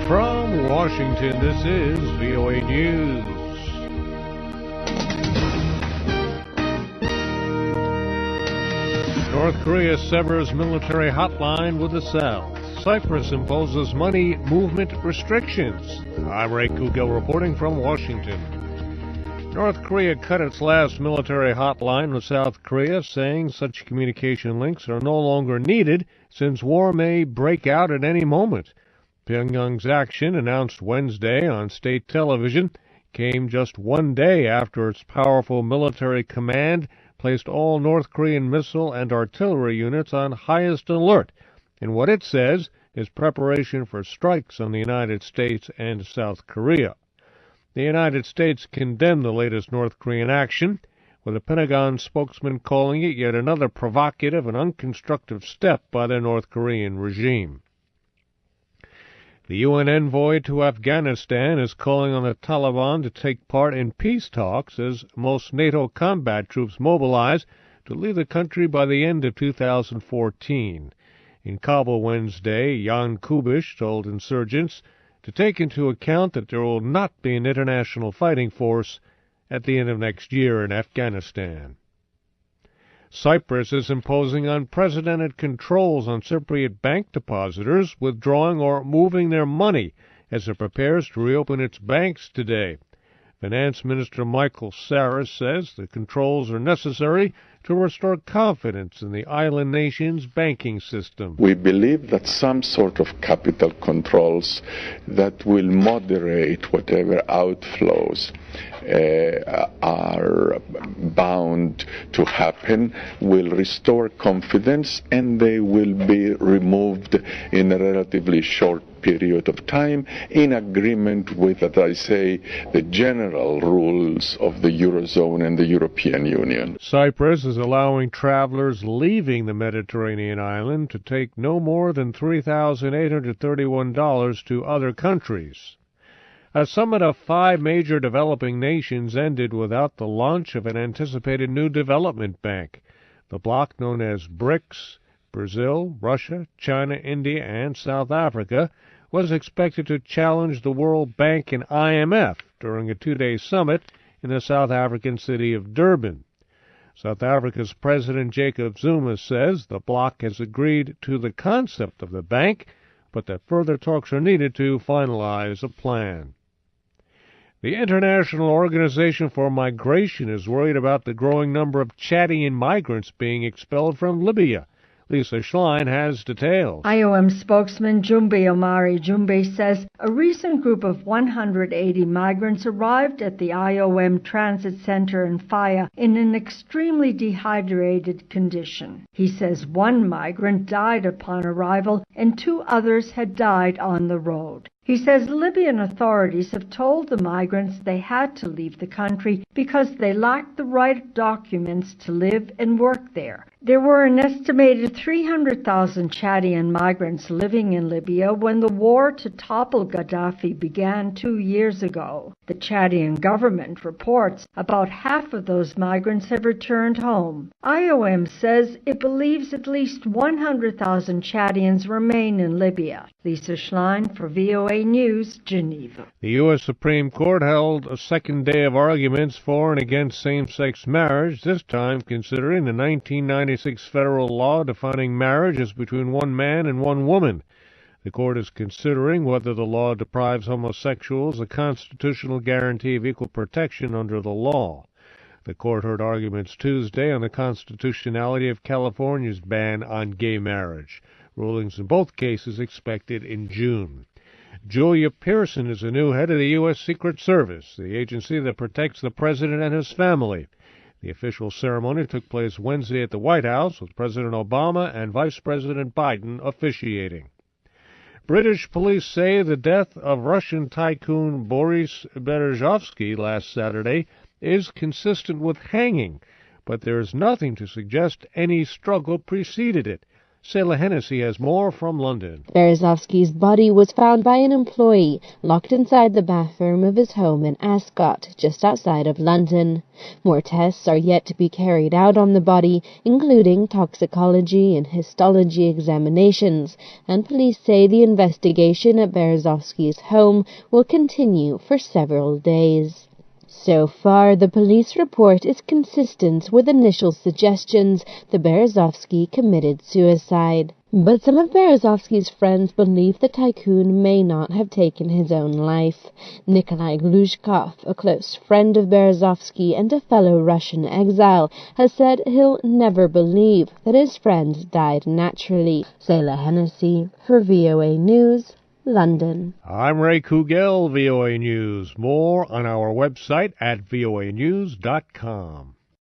From Washington, this is VOA News. North Korea severs military hotline with the South. Cyprus imposes money movement restrictions. I'm Ray Kugel reporting from Washington. North Korea cut its last military hotline with South Korea, saying such communication links are no longer needed since war may break out at any moment. Pyongyang's action, announced Wednesday on state television, came just one day after its powerful military command placed all North Korean missile and artillery units on highest alert in what it says is preparation for strikes on the United States and South Korea. The United States condemned the latest North Korean action, with a Pentagon spokesman calling it yet another provocative and unconstructive step by the North Korean regime. The UN envoy to Afghanistan is calling on the Taliban to take part in peace talks as most NATO combat troops mobilize to leave the country by the end of 2014. In Kabul Wednesday, Jan Kubish told insurgents to take into account that there will not be an international fighting force at the end of next year in Afghanistan. Cyprus is imposing unprecedented controls on Cypriot bank depositors, withdrawing or moving their money as it prepares to reopen its banks today. Finance Minister Michael Saras says the controls are necessary to restore confidence in the island nation's banking system. We believe that some sort of capital controls that will moderate whatever outflows are bound to happen will restore confidence, and they will be removed in a relatively short period of time in agreement with, as I say, the general rules of the Eurozone and the European Union. Cyprus is allowing travelers leaving the Mediterranean island to take no more than $3,831 to other countries. A summit of 5 major developing nations ended without the launch of an anticipated new development bank. The bloc known as BRICS, Brazil, Russia, China, India, and South Africa, was expected to challenge the World Bank and IMF during a 2-day summit in the South African city of Durban. South Africa's President Jacob Zuma says the bloc has agreed to the concept of the bank, but that further talks are needed to finalize a plan. The International Organization for Migration is worried about the growing number of Chadian migrants being expelled from Libya. Lisa Schlein has details. IOM spokesman Jumbe Omari Jumbe says a recent group of 180 migrants arrived at the IOM Transit Center in Faya in an extremely dehydrated condition. He says one migrant died upon arrival and 2 others had died on the road. He says Libyan authorities have told the migrants they had to leave the country because they lacked the right documents to live and work there. There were an estimated 300,000 Chadian migrants living in Libya when the war to topple Gaddafi began 2 years ago. The Chadian government reports about half of those migrants have returned home. IOM says it believes at least 100,000 Chadians remain in Libya. Lisa Schlein for VOA News, Geneva. The U.S. Supreme Court held a second day of arguments for and against same-sex marriage, this time considering the 1996 federal law defining marriage as between one man and one woman. The court is considering whether the law deprives homosexuals a constitutional guarantee of equal protection under the law. The court heard arguments Tuesday on the constitutionality of California's ban on gay marriage. Rulings in both cases expected in June. Julia Pearson is the new head of the U.S. Secret Service, the agency that protects the president and his family. The official ceremony took place Wednesday at the White House, with President Obama and Vice President Biden officiating. British police say the death of Russian tycoon Boris Berezovsky last Saturday is consistent with hanging, but there is nothing to suggest any struggle preceded it. Selah Hennessy has more from London. Berezovsky's body was found by an employee locked inside the bathroom of his home in Ascot, just outside of London. More tests are yet to be carried out on the body, including toxicology and histology examinations, and police say the investigation at Berezovsky's home will continue for several days. So far, the police report is consistent with initial suggestions that Berezovsky committed suicide. But some of Berezovsky's friends believe the tycoon may not have taken his own life. Nikolai Gluzhkov, a close friend of Berezovsky and a fellow Russian exile, has said he'll never believe that his friend died naturally. Selah Hennessy for VOA News, London. I'm Ray Kugel, VOA News. More on our website at voanews.com.